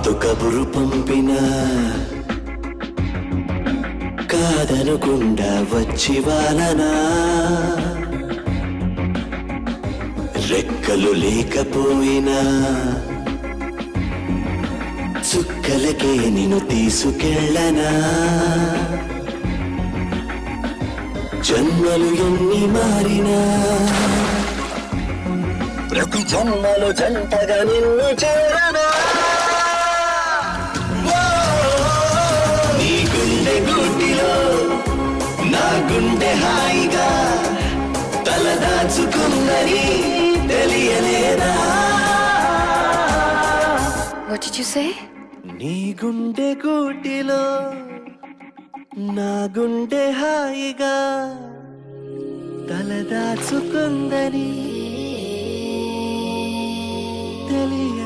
కాలితో కబురు పంపిన కాదనుకుండా వచ్చి వాలనా రెక్కలు లేకపోయినా చుక్కలకే నిన్ను తీసుకెళ్ళనా జన్మలు ఎన్ని మారినా ప్రతి జన్మలో జంటగా నిన్ను చేరనా నీ గుండె గూటిలో నా గుండె హాయిగా తలదాచుకుందని తెలియలేదా What did you say? నీ గుండె గూటిలో నా గుండె హాయిగా తలదాచుకుందని తెలియ